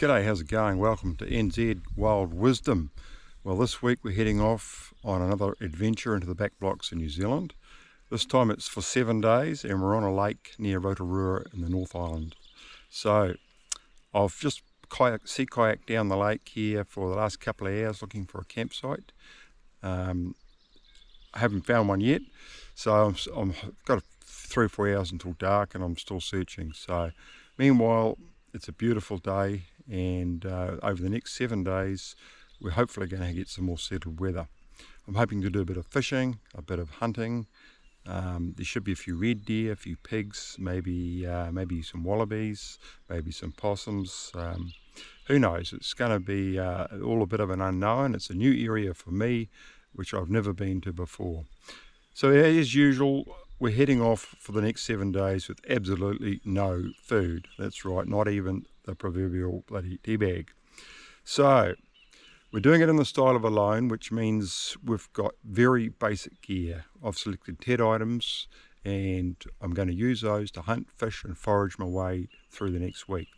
G'day, how's it going? Welcome to NZ Wild Wisdom. Well, this week we're heading off on another adventure into the back blocks in New Zealand. This time it's for 7 days and we're on a lake near Rotorua in the North Island. So I've just sea kayaked down the lake here for the last couple of hours looking for a campsite. I haven't found one yet, so I've got 3 or 4 hours until dark and I'm still searching. So meanwhile, it's a beautiful day, and over the next 7 days we're hopefully going to get some more settled weather. I'm hoping to do a bit of fishing, a bit of hunting. There should be a few red deer, a few pigs, maybe some wallabies, maybe some possums. Who knows? It's going to be all a bit of an unknown. It's a new area for me, which I've never been to before. So as usual, we're heading off for the next 7 days with absolutely no food. That's right, not even the proverbial bloody tea bag. So we're doing it in the style of alone, which means we've got very basic gear. I've selected 10 items and I'm going to use those to hunt, fish and forage my way through the next week.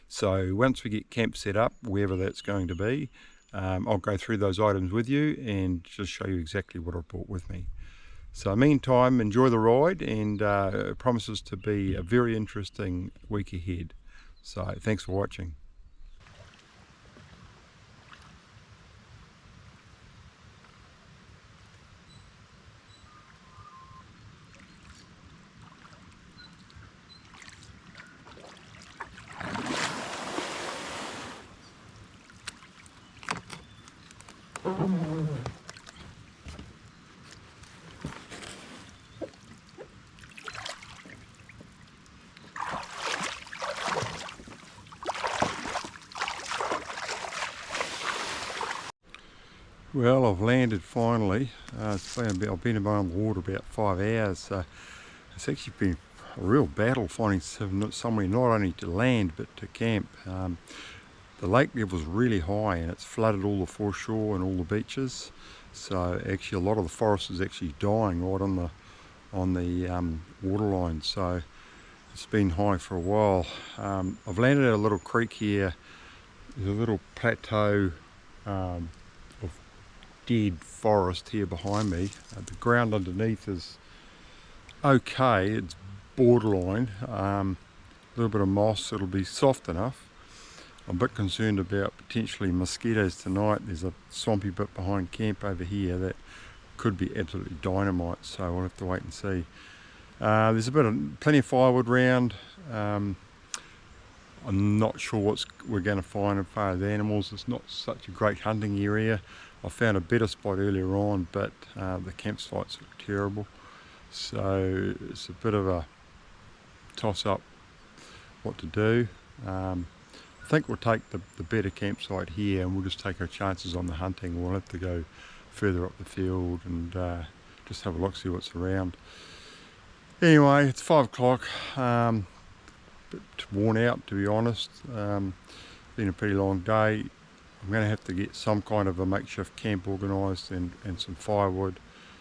So once we get camp set up, wherever that's going to be, I'll go through those items with you and just show you exactly what I've brought with me. So meantime, enjoy the ride, and it promises to be a very interesting week ahead. So thanks for watching. Well, I've landed finally. I've been on the water about 5 hours, so it's actually been a real battle finding somewhere not only to land but to camp. The lake level's really high and it's flooded all the foreshore and all the beaches, so actually a lot of the forest is actually dying right on the waterline, so it's been high for a while. I've landed at a little creek here. There's a little plateau of dead forest here behind me. The ground underneath is okay, it's borderline, a little bit of moss, it'll be soft enough. I'm a bit concerned about potentially mosquitoes tonight. There's a swampy bit behind camp over here that could be absolutely dynamite, so we'll have to wait and see. There's plenty of firewood around. I'm not sure what we're going to find as far as animals. It's not such a great hunting area. I found a better spot earlier on, but the campsites look terrible. So it's a bit of a toss-up what to do. I think we'll take the better campsite here and we'll just take our chances on the hunting. We'll have to go further up the field and just have a look, see what's around. Anyway, it's 5 o'clock. Bit worn out, to be honest. Been a pretty long day. I'm going to have to get some kind of a makeshift camp organised and some firewood,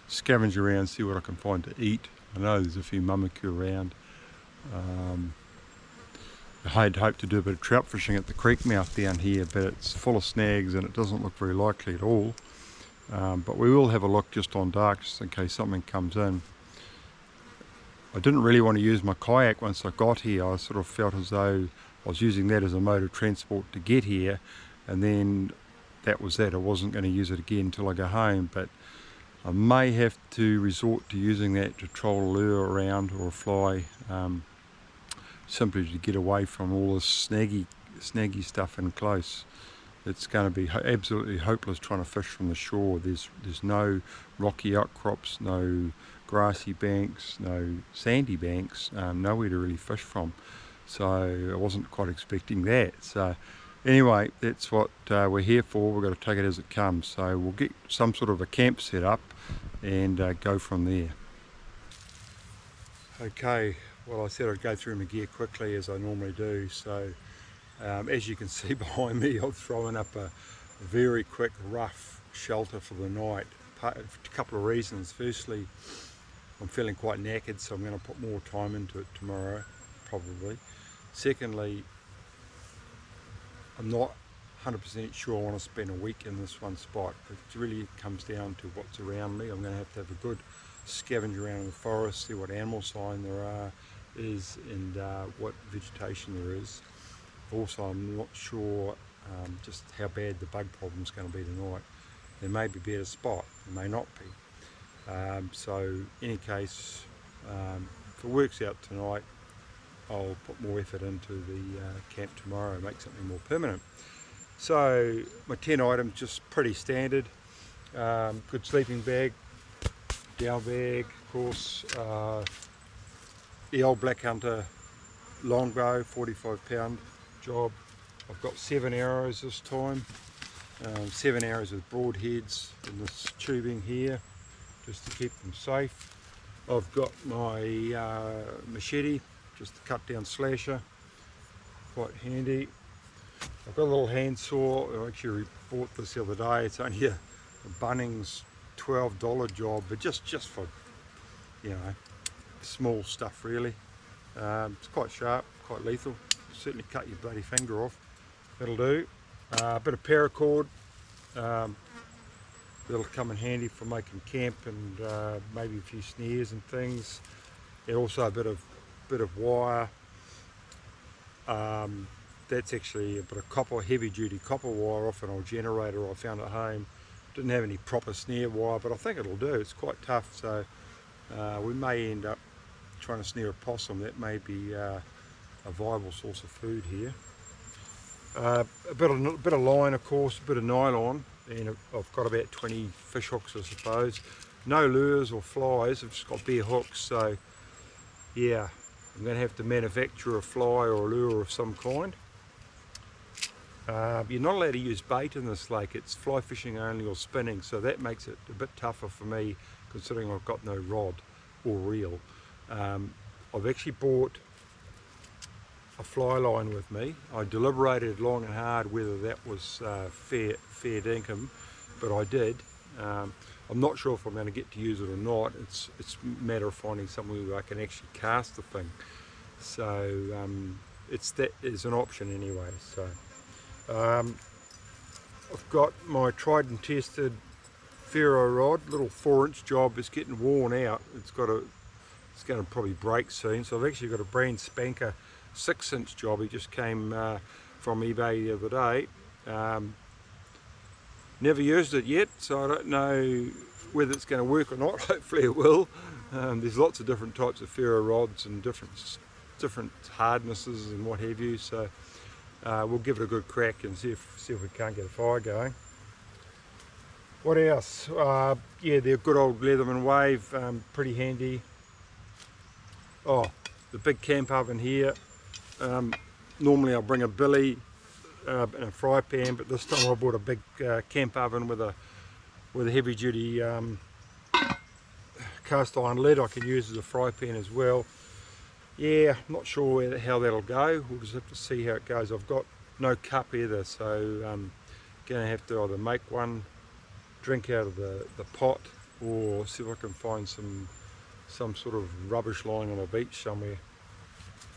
scavenge around, see what I can find to eat. I know there's a few mamaku around. I had hoped to do a bit of trout fishing at the creek mouth down here, but it's full of snags and it doesn't look very likely at all. But we will have a look just on dark, just in case something comes in. I didn't really want to use my kayak once I got here. I sort of felt as though I was using that as a mode of transport to get here, and then that was that. I wasn't going to use it again until I go home, but I may have to resort to using that to troll a lure around or a fly, simply to get away from all this snaggy stuff in close. It's going to be absolutely hopeless trying to fish from the shore. There's no rocky outcrops, no grassy banks, no sandy banks, nowhere to really fish from. So I wasn't quite expecting that. So anyway, that's what we're here for. We've got to take it as it comes. So we'll get some sort of a camp set up and go from there. Okay, well, I said I'd go through my gear quickly as I normally do. So as you can see behind me, I've thrown up a very quick rough shelter for the night. A couple of reasons. Firstly, I'm feeling quite knackered, so I'm going to put more time into it tomorrow, probably. Secondly, I'm not 100% sure I want to spend a week in this one spot. It really comes down to what's around me. I'm going to have a good scavenge around in the forest, see what animal sign there is, and what vegetation there is. Also, I'm not sure just how bad the bug problem is going to be tonight. There may be a better spot, there may not be. So in any case, if it works out tonight, I'll put more effort into the camp tomorrow and make something more permanent. So my 10 items, just pretty standard. Good sleeping bag, down bag, of course, the old Black Hunter longbow, 45-pound job. I've got 7 arrows this time, 7 arrows with broadheads in this tubing here, just to keep them safe. I've got my machete, just a cut down slasher, quite handy. I've got a little handsaw. I actually bought this the other day. It's only a Bunnings $12 job, but just for, you know, small stuff really. It's quite sharp, quite lethal. Certainly cut your bloody finger off. That'll do. A bit of paracord. That'll come in handy for making camp, and maybe a few snares and things. And also a bit of wire. That's actually a bit of copper, heavy duty copper wire off an old generator I found at home. Didn't have any proper snare wire, but I think it'll do. It's quite tough, so we may end up trying to snare a possum. That may be a viable source of food here. A bit of line, of course, a bit of nylon, and I've got about 20 fish hooks, I suppose. No lures or flies, I've just got bare hooks, so yeah, I'm going to have to manufacture a fly or a lure of some kind. You're not allowed to use bait in this lake. It's fly fishing only or spinning, so that makes it a bit tougher for me, considering I've got no rod or reel. I've actually bought a fly line with me. I deliberated long and hard whether that was fair dinkum, but I did. I'm not sure if I'm going to get to use it or not. It's a matter of finding somewhere where I can actually cast the thing. So that is an option anyway. So I've got my tried and tested ferro rod, little 4-inch job. It's getting worn out. It's going to probably break soon. So I've actually got a brand spanker 6-inch job. It just came from eBay the other day. Never used it yet, so I don't know whether it's going to work or not. Hopefully it will. There's lots of different types of ferro rods and different hardnesses and what have you, so we'll give it a good crack and see if we can't get a fire going. What else? Yeah, they're good old Leatherman Wave, pretty handy. Oh, the big camp oven here. Normally I'll bring a billy and a fry pan, but this time I bought a big camp oven with a heavy duty cast iron lid I can use as a fry pan as well. Yeah, I'm not sure how that'll go. We'll just have to see how it goes. I've got no cup either, so I'm gonna have to either make one, drink out of the pot, or see if I can find some sort of rubbish lying on a beach somewhere.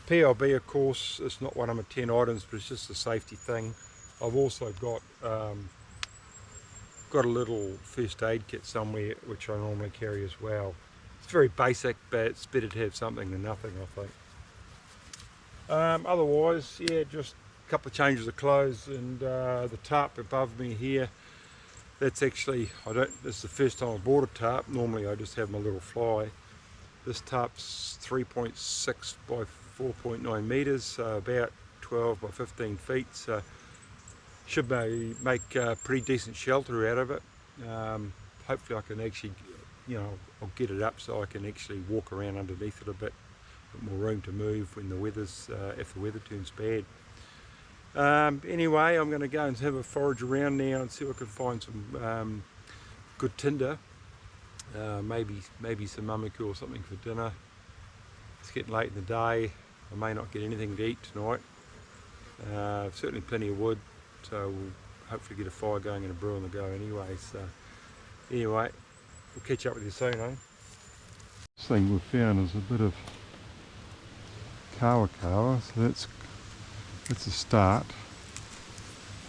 PLB, of course, it's not one of my 10 items, but it's just a safety thing. I've also got a little first aid kit somewhere, which I normally carry as well. It's very basic, but it's better to have something than nothing, I think. Otherwise, yeah, just a couple of changes of clothes, and the tarp above me here. That's actually, this is the first time I bought a tarp. Normally I just have my little fly. This tarp's 3.6 by 4.9 metres, so about 12 by 15 feet. So should make pretty decent shelter out of it. Hopefully I can actually, I'll get it up so I can actually walk around underneath it a bit more room to move when if the weather turns bad. Anyway, I'm going to go and have a forage around now and see if I can find some good tinder. Maybe some mummiku or something for dinner. It's getting late in the day. I may not get anything to eat tonight. Certainly plenty of wood, so we'll hopefully get a fire going and a brew on the go anyway. So anyway, we'll catch up with you soon, eh? This thing we've found is a bit of kawa, so that's a start.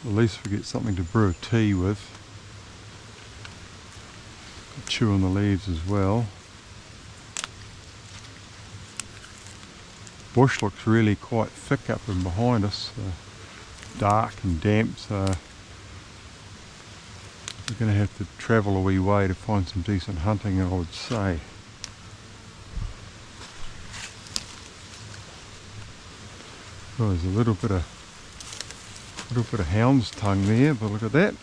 At least we get something to brew a tea with. Chew on the leaves as well. Bush looks really quite thick up and behind us, dark and damp, so we're going to have to travel a wee way to find some decent hunting, I would say. Oh, there's a little bit of hound's tongue there, but look at that.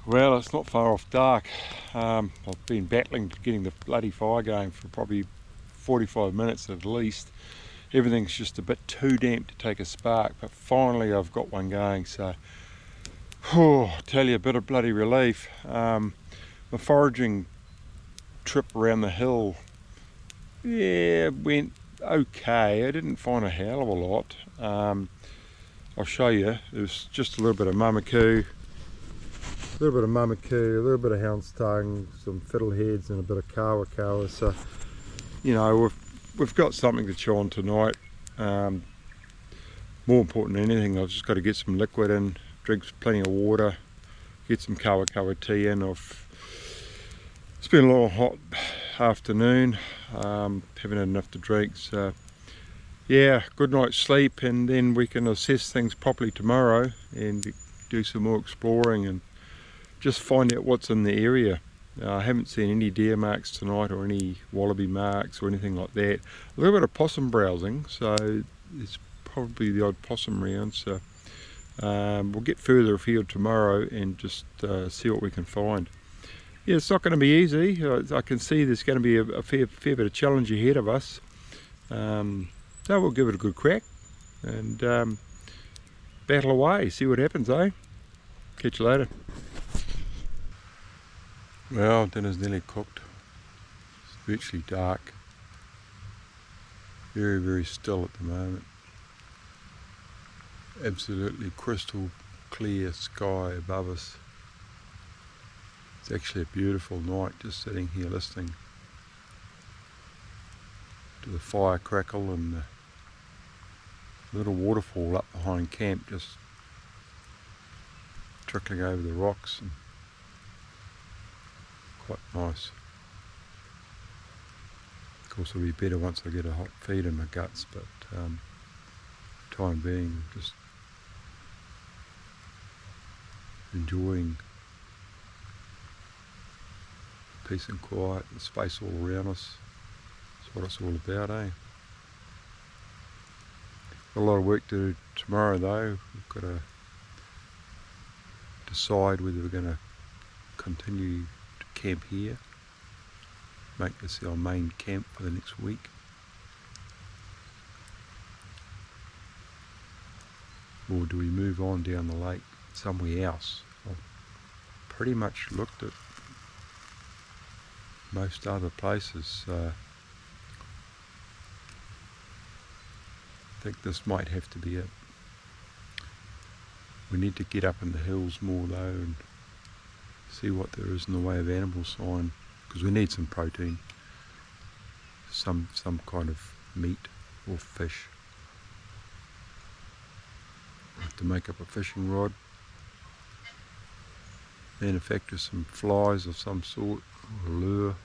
Well, it's not far off dark. I've been battling to getting the bloody fire going for probably 45 minutes at least. Everything's just a bit too damp to take a spark, but finally I've got one going, so I tell you, a bit of bloody relief. My foraging trip around the hill, yeah, went okay. I didn't find a hell of a lot. I'll show you. There's just a little bit of mamaku, a little bit of hound's tongue, some fiddleheads and a bit of kawa. So, you know, we've got something to chew on tonight. More important than anything, I've just got to get some liquid in, drink plenty of water, get some kawa tea in. It's been a long hot afternoon, haven't had enough to drink, so yeah, good night's sleep, and then we can assess things properly tomorrow and do some more exploring and just find out what's in the area. I haven't seen any deer marks tonight or any wallaby marks or anything like that. A little bit of possum browsing, so there's probably the odd possum around, so we'll get further afield tomorrow and just see what we can find. Yeah, it's not going to be easy. I can see there's going to be a fair bit of challenge ahead of us. So we'll give it a good crack and battle away, see what happens, eh? Catch you later. Well, dinner's nearly cooked. It's virtually dark. Very, very still at the moment. Absolutely crystal clear sky above us. It's actually a beautiful night, just sitting here listening to the fire crackle and the little waterfall up behind camp just trickling over the rocks, and quite nice. Of course it'll be better once I get a hot feed in my guts, but time being just enjoying peace and quiet and space all around us. That's what it's all about, eh? Got a lot of work to do tomorrow though. We've got to decide whether we're going to continue to camp here, make this our main camp for the next week, or do we move on down the lake somewhere else. I've pretty much looked at most other places. I think this might have to be it. We need to get up in the hills more though and see what there is in the way of animal sign, because we need some protein, some kind of meat or fish. We have to make up a fishing rod, manufacture some flies of some sort, or a lure,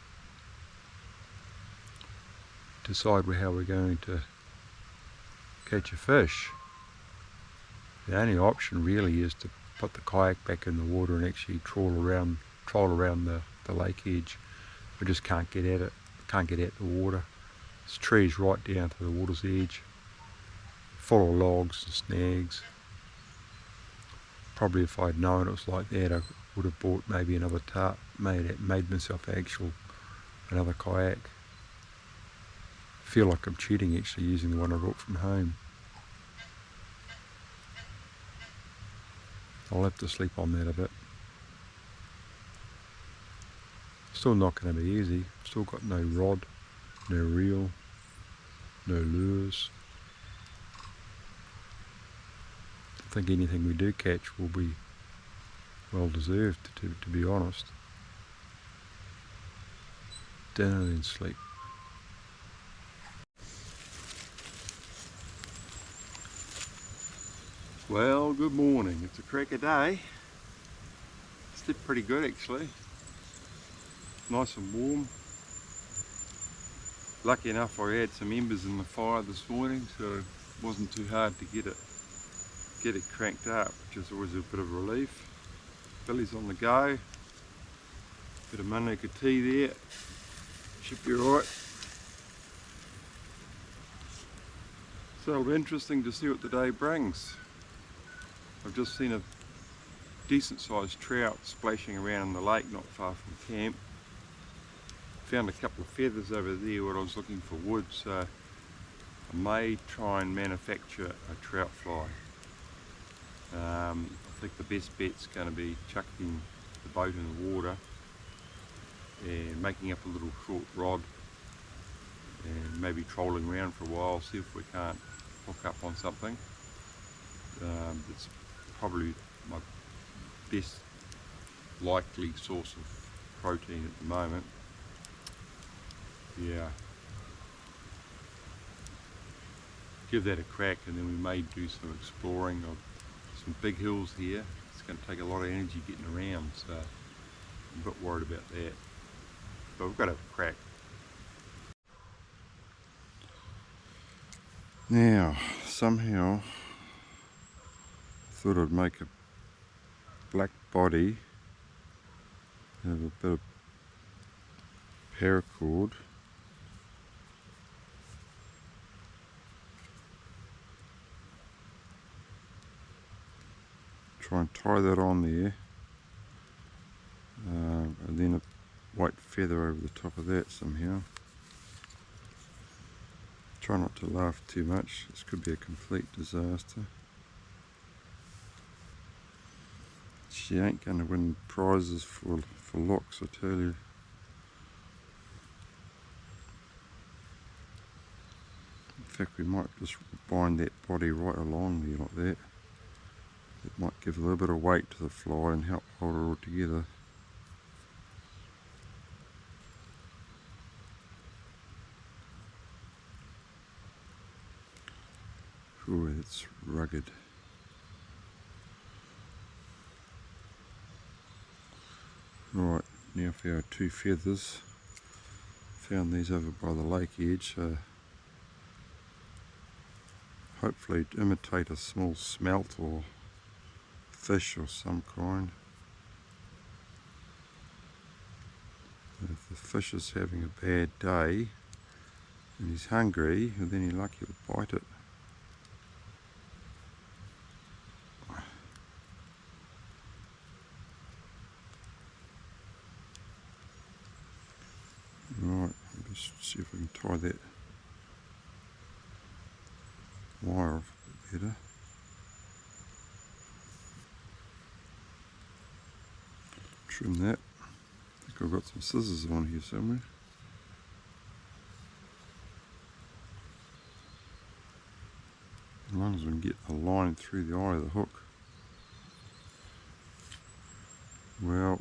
decide how we're going to catch a fish. The only option really is to put the kayak back in the water and actually troll around the lake edge. We just can't get at it, can't get at the water. There's trees right down to the water's edge. full of logs and snags. Probably if I'd known it was like that, I would have bought maybe another tarp, made myself another kayak. I feel like I'm cheating actually using the one I brought from home. I'll have to sleep on that a bit. Still not going to be easy. Still got no rod, no reel, no lures. I think anything we do catch will be well deserved, to be honest. Dinner then sleep. Well, good morning. It's a cracker day. Slept pretty good actually. Nice and warm. Lucky enough I had some embers in the fire this morning, so it wasn't too hard to get it cranked up, which is always a bit of relief. Billy's on the go. Bit of Manuka tea there. Should be alright. So it'll be interesting to see what the day brings. I've just seen a decent sized trout splashing around in the lake not far from camp. Found a couple of feathers over there when I was looking for wood, so I may try and manufacture a trout fly. I think the best bet's going to be chucking the boat in the water and making up a little short rod and maybe trolling around for a while, see if we can't hook up on something. It's probably my best likely source of protein at the moment. Yeah, give that a crack, and then we may do some exploring of some big hills here. It's going to take a lot of energy getting around, so I'm a bit worried about that, but we've got to have a crack. Now, somehow I thought I'd make a black body, have a bit of paracord. Try and tie that on there, and then a white feather over the top of that somehow. Try not to laugh too much, this could be a complete disaster. She ain't going to win prizes for looks, I tell you. In fact, we might just bind that body right along there like that. It might give a little bit of weight to the fly and help hold it all together. Ooh, that's rugged. Right, now for our two feathers. Found these over by the lake edge. Hopefully to imitate a small smelt or fish or some kind. If the fish is having a bad day and he's hungry, and then you're lucky to bite it. Right, let's see if we can tie that wire off a bit better. Trim that. I think I've got some scissors on here somewhere. As long as we can get a line through the eye of the hook. Well,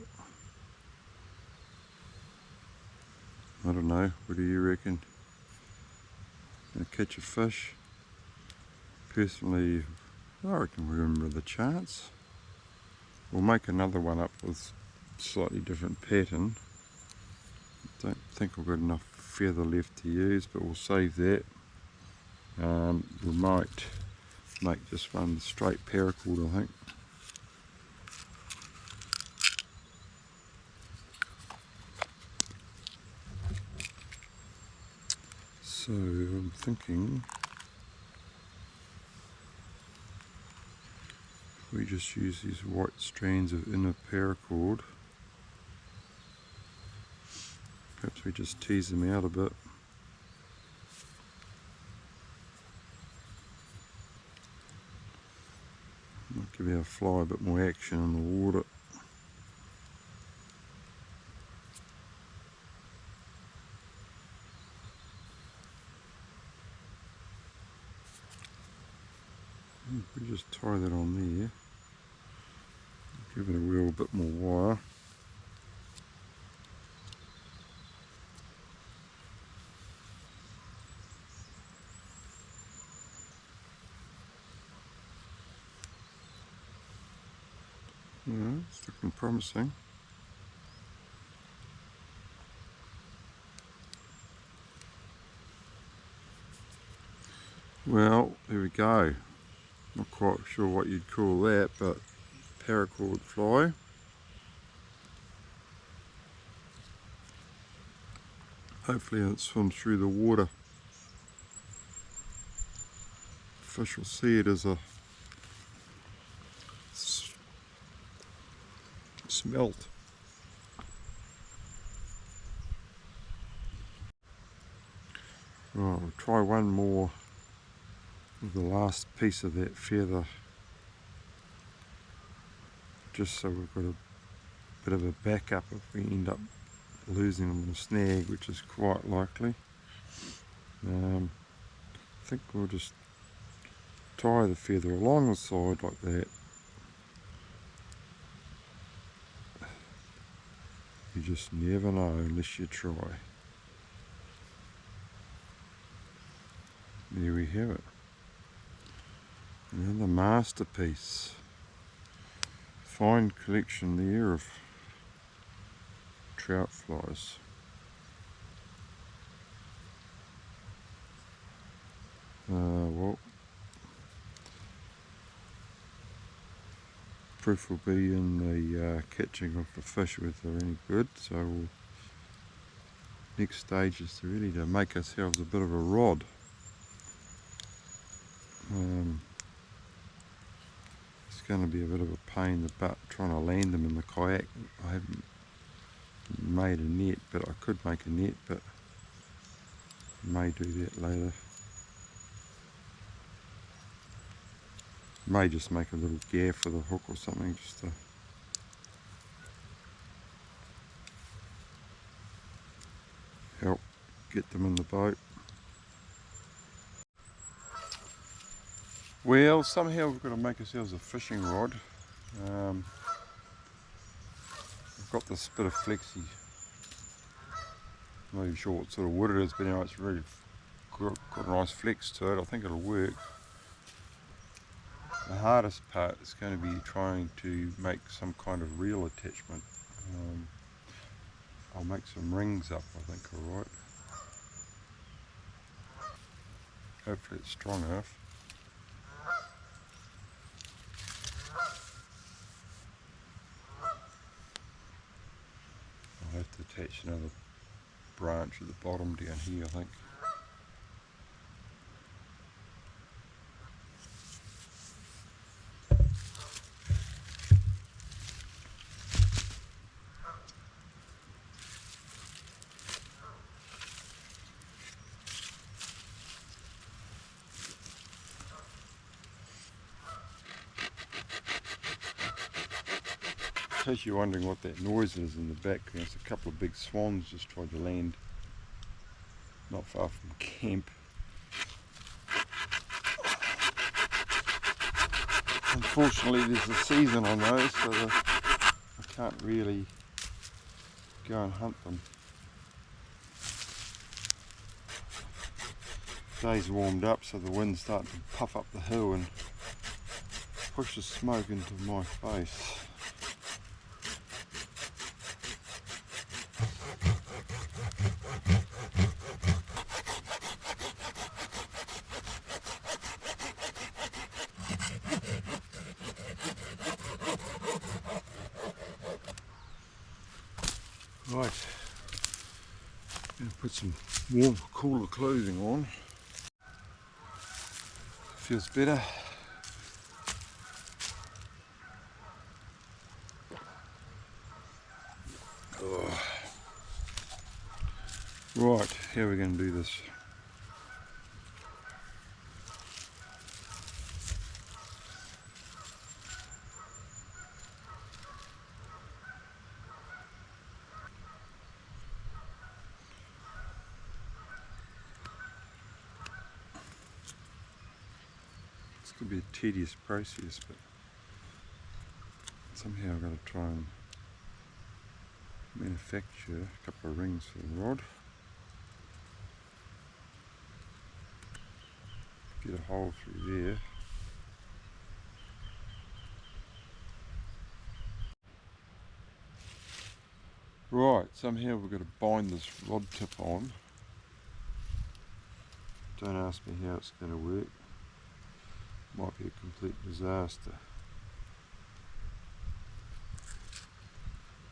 I don't know, what do you reckon? Gonna catch a fish? Personally, I reckon we remember the chance. We'll make another one up with slightly different pattern. Don't think we've got enough feather left to use, but we'll save that. We might make this one straight paracord, I think. So I'm thinking We just use these white strands of inner paracord. Perhaps we just tease them out a bit. Might give our fly a bit more action in the water. We just tie that on there. Give it a little bit more wire. Yeah, it's looking promising. Well, there we go. Not quite sure what you'd call that, but paracord fly. Hopefully it swims through the water. Fish will see it as a smelt. Right, we'll try one more with the last piece of that feather, just so we've got a bit of a backup if we end up losing them in a snag, which is quite likely. I think we'll just tie the feather along the side like that. You just never know unless you try. There we have it. Another masterpiece. Fine collection there of trout flies. Well, proof will be in the catching of the fish if they're any good. So next stage is really to make ourselves a bit of a rod. It's going to be a bit of a pain in the butt trying to land them in the kayak. I haven't made a net, but I could make a net, but I may do that later. May just make a little gaff with a hook or something just to help get them in the boat. Well, somehow we've got to make ourselves a fishing rod. I've got this bit of flexi. I'm not even sure what sort of wood it is, but anyway, it's really got a nice flex to it. I think it'll work. The hardest part is going to be trying to make some kind of reel attachment. I'll make some rings up, I think, alright. Hopefully it's strong enough. I'll have to attach another branch at the bottom down here, I think. In case you're wondering what that noise is in the back, there's a couple of big swans just tried to land not far from camp. Unfortunately there's a season on those, so I can't really go and hunt them. Day's warmed up, so the wind's starting to puff up the hill and push the smoke into my face. Right, going to put some warm, cooler clothing on. Feels better. Right, how are we going to do this? It's going to be a tedious process, but somehow I've got to try and manufacture a couple of rings for the rod. Get a hole through there. Right, somehow we've got to bind this rod tip on. Don't ask me how it's going to work. Might be a complete disaster.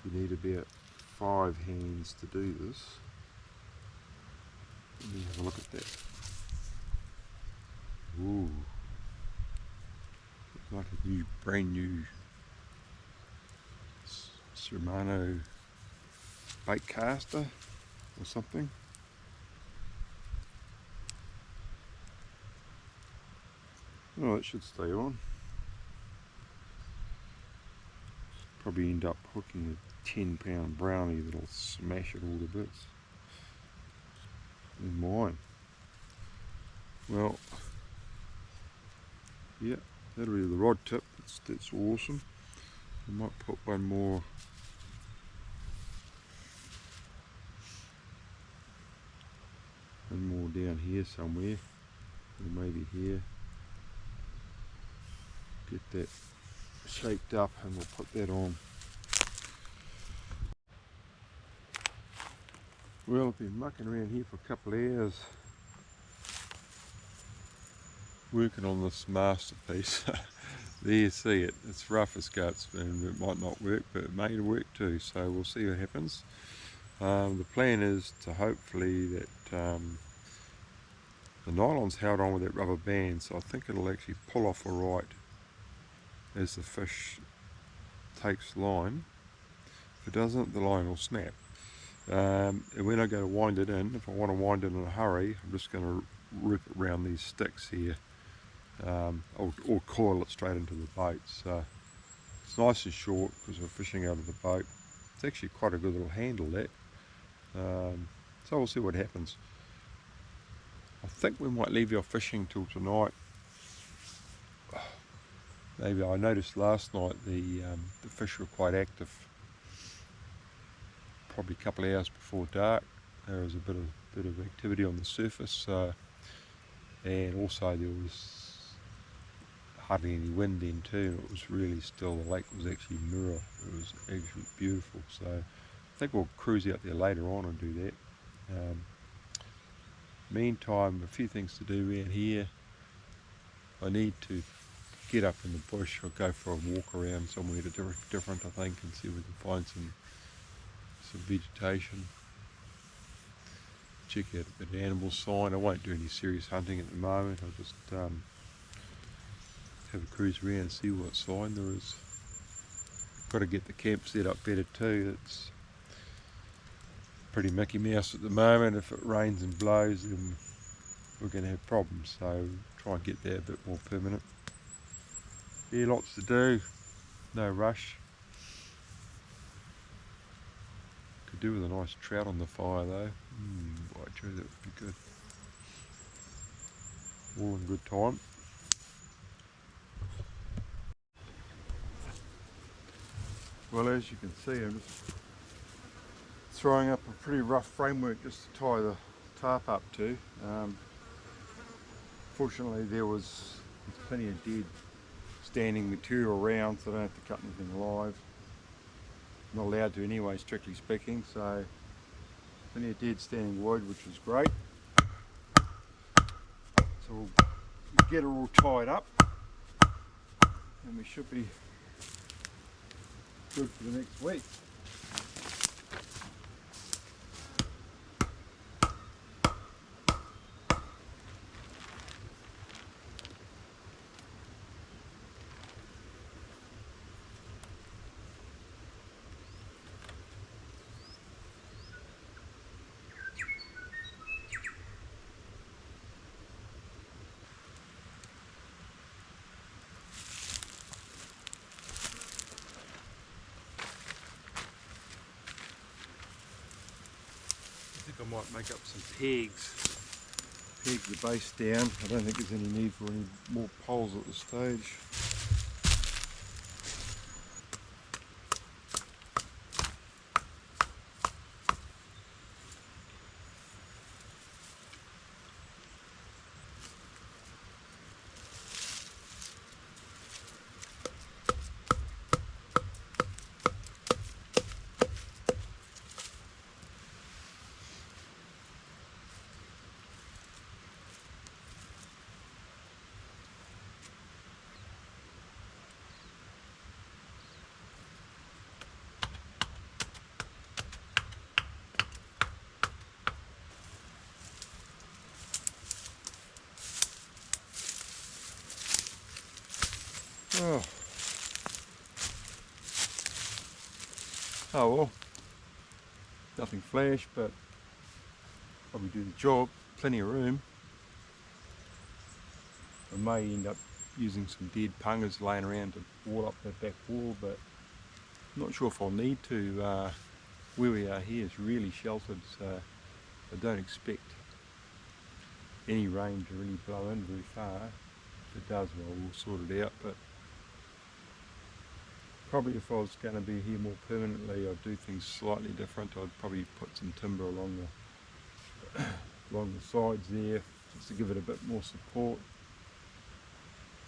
You need about 5 hands to do this. Let me have a look at that. Ooh. Looks like a brand new Shimano bait caster or something. Oh, it should stay on. Probably end up hooking a 10-pound brownie that'll smash it all to bits. In mine. Well, yeah, that'll be the rod tip. That's awesome. I might put one more down here somewhere, or maybe here. Get that shaped up and we'll put that on. Well, I've been mucking around here for a couple of hours working on this masterpiece. There you see it. It's rough as guts and it might not work, but it may work too, so we'll see what happens. The plan is to hopefully that the nylon's held on with that rubber band, so I think it'll actually pull off alright as the fish takes line. If it doesn't, the line will snap. And when I go to wind it in, if I want to wind it in a hurry, I'm just going to wrap it around these sticks here, or coil it straight into the bait. So it's nice and short because we're fishing out of the boat. It's actually quite a good little handle, that. So we'll see what happens. I think we might leave our fishing till tonight. Maybe I noticed last night the fish were quite active. Probably a couple of hours before dark, there was a bit of activity on the surface, and also there was hardly any wind then too. It was really still. The lake was actually mirror. It was actually beautiful. So I think we'll cruise out there later on and do that. Meantime, a few things to do around here. I need to get up in the bush or go for a walk around somewhere different, I think, and see if we can find some vegetation. Check out a bit of animal sign. I won't do any serious hunting at the moment. I'll just have a cruise around and see what sign there is. Got to get the camp set up better too. It's pretty Mickey Mouse at the moment. If it rains and blows, then we're going to have problems, so try and get that a bit more permanent. Yeah, lots to do, no rush. Could do with a nice trout on the fire though. Boy, that would be good. All in good time. Well, as you can see, I'm just throwing up a pretty rough framework just to tie the tarp up to. Fortunately, there's plenty of dead standing material around, so I don't have to cut anything live. I'm not allowed to anyway, strictly speaking, so plenty of dead standing wood, which is great. So we'll get it all tied up and we should be good for the next week. think I might make up some pegs. Peg the base down. I don't think there's any need for any more poles at this stage. Oh. Oh well, nothing flash, but probably do the job. Plenty of room. I may end up using some dead pungas laying around to wall up that back wall, but I'm not sure if I'll need to. Where we are here is really sheltered, so I don't expect any rain to really blow in very far. If it does, well, we'll sort it out, but probably if I was going to be here more permanently, I'd do things slightly different. I'd probably put some timber along the sides there, just to give it a bit more support,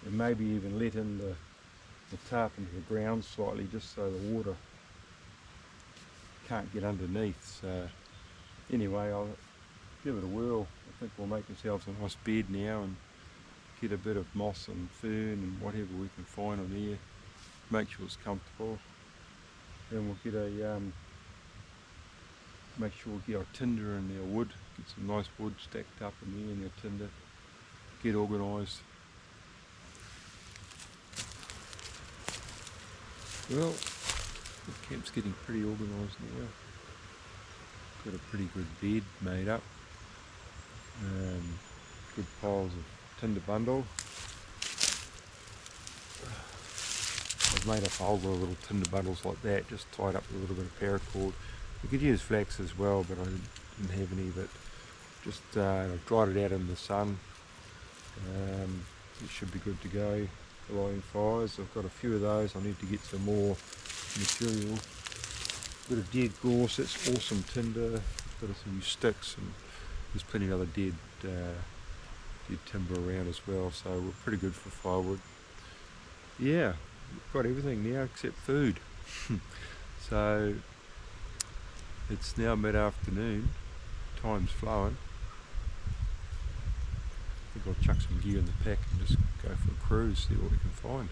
and maybe even let in the tarp into the ground slightly, just so the water can't get underneath. So anyway, I'll give it a whirl. I think we'll make ourselves a nice bed now and get a bit of moss and fern and whatever we can find on here, make sure it's comfortable. Then we'll get make sure we get our tinder and our wood, get some nice wood stacked up in there and our tinder, get organised. Well, the camp's getting pretty organised now. Got a pretty good bed made up. Good piles of tinder bundle. I've made up a whole lot of little tinder bundles like that, just tied up with a little bit of paracord. You could use flax as well, but I didn't have any, but just I've dried it out in the sun. It should be good to go for lighting fires. I've got a few of those. I need to get some more material. Bit of dead gorse, that's awesome tinder. Got a few sticks, and there's plenty of other dead timber around as well, so we're pretty good for firewood. Yeah, we've got everything now except food. So it's now mid-afternoon, time's flowing. I think I'll chuck some gear in the pack and just go for a cruise, see what we can find.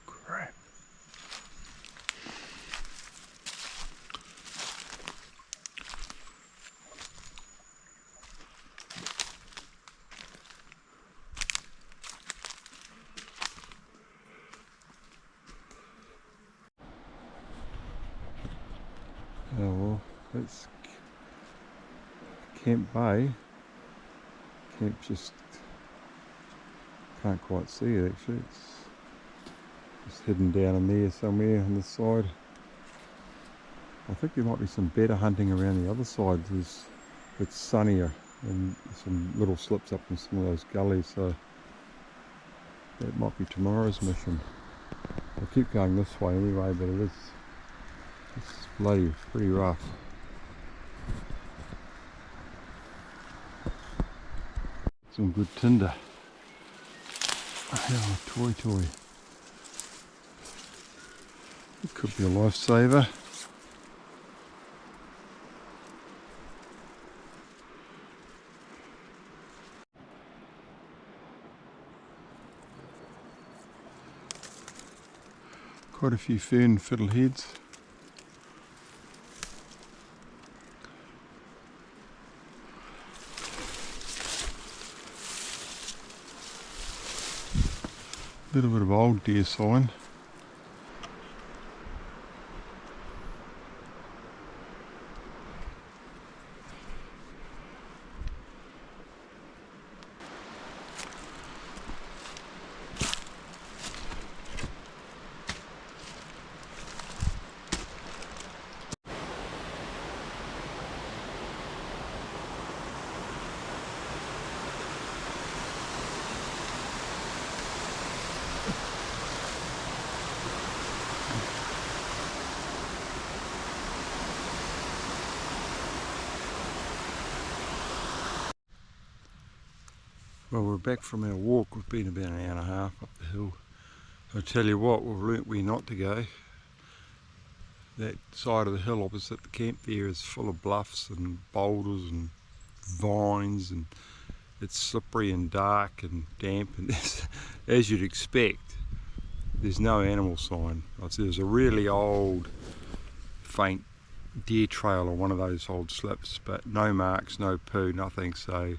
Crap. Oh well, that's Camp Bay. Camp just can't quite see it actually. It's just hidden down in there somewhere on the side. I think there might be some better hunting around the other side. It's sunnier and some little slips up in some of those gullies, so that might be tomorrow's mission. I'll keep going this way anyway, but it's bloody pretty rough. Some good tinder. Oh, toy. It could be a lifesaver. Quite a few fern fiddleheads. A little bit of old deer sign. Well, we're back from our walk. We've been about an hour and a half up the hill. I tell you what, we've learnt where not to go. That side of the hill opposite the camp there is full of bluffs and boulders and vines, and it's slippery and dark and damp, and as you'd expect, there's no animal sign. There's a really old, faint deer trail on one of those old slips, but no marks, no poo, nothing, so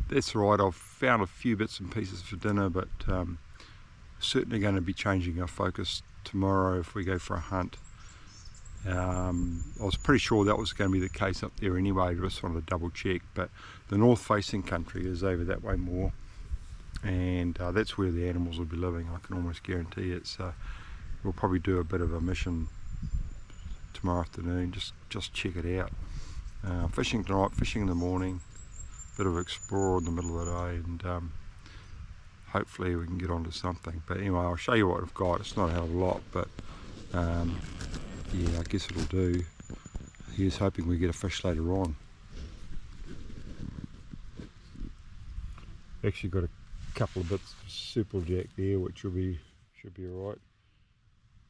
that's right. I've found a few bits and pieces for dinner, but certainly going to be changing our focus tomorrow if we go for a hunt. I was pretty sure that was going to be the case up there anyway, just wanted to double check, but the north facing country is over that way more, and that's where the animals will be living, I can almost guarantee it. So we'll probably do a bit of a mission tomorrow afternoon, just check it out. Fishing tonight, fishing in the morning, bit of explore in the middle of the day, and hopefully we can get onto something. But anyway, I'll show you what I've got. It's not a hell of a lot, but yeah, I guess it'll do. Here's hoping we get a fish later on. Actually got a couple of bits of superjack there, which should be alright.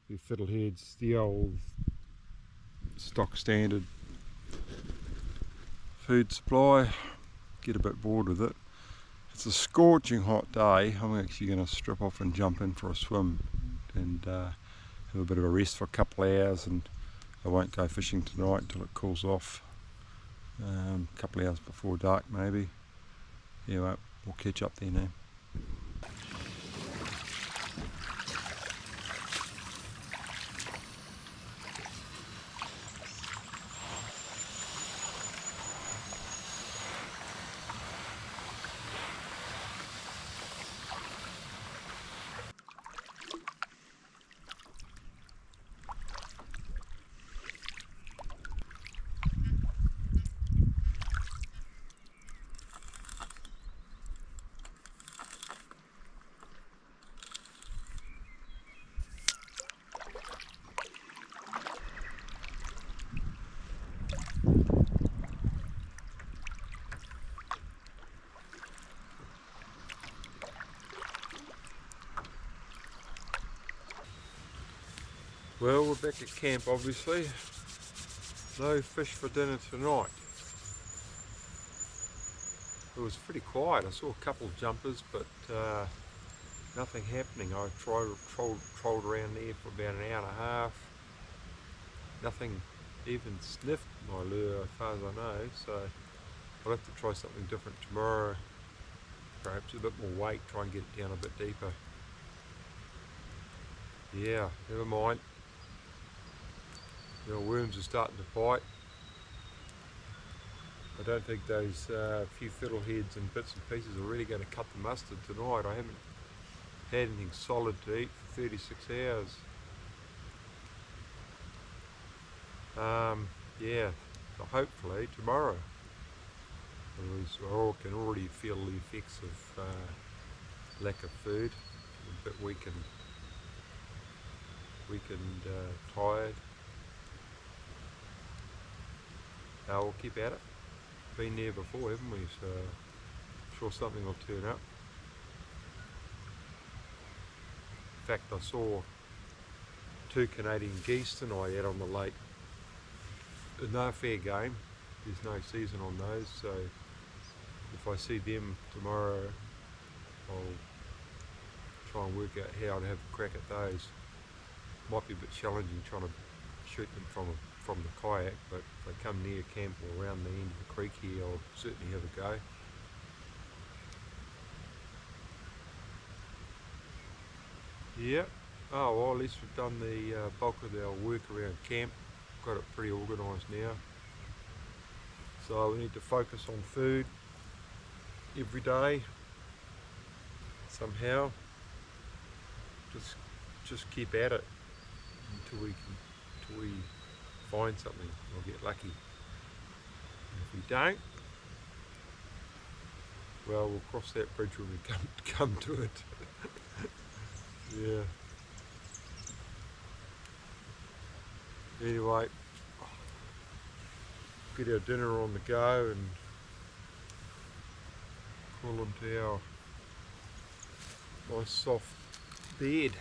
The fiddleheads, the old stock standard food supply. Get a bit bored with it. It's a scorching hot day. I'm actually going to strip off and jump in for a swim and have a bit of a rest for a couple of hours, and I won't go fishing tonight until it cools off. A couple of hours before dark maybe. Yeah, we'll catch up there now. Well, we're back at camp obviously. No fish for dinner tonight. It was pretty quiet. I saw a couple of jumpers, but nothing happening. I trolled around there for about an hour and a half. Nothing even sniffed my lure as far as I know, so I'll have to try something different tomorrow. Perhaps a bit more weight, try and get it down a bit deeper. Yeah, never mind. The worms are starting to bite. I don't think those few fiddleheads and bits and pieces are really going to cut the mustard tonight. I haven't had anything solid to eat for 36 hours. Yeah, so hopefully tomorrow. I can already feel the effects of lack of food, a bit weak and tired. We'll keep at it. Been there before, haven't we? So I'm sure something will turn up. In fact, I saw 2 Canadian geese tonight out on the lake. No fair game. There's no season on those, so if I see them tomorrow, I'll try and work out how to have a crack at those. Might be a bit challenging trying to shoot them from the kayak, but if they come near camp or around the end of the creek here, I'll certainly have a go. Yeah. Oh well, at least we've done the bulk of our work around camp. Got it pretty organised now. So we need to focus on food every day somehow. Just keep at it until we find something or get lucky. And if we don't, well, we'll cross that bridge when we come to it. Yeah. Anyway, get our dinner on the go and pull into our nice soft bed.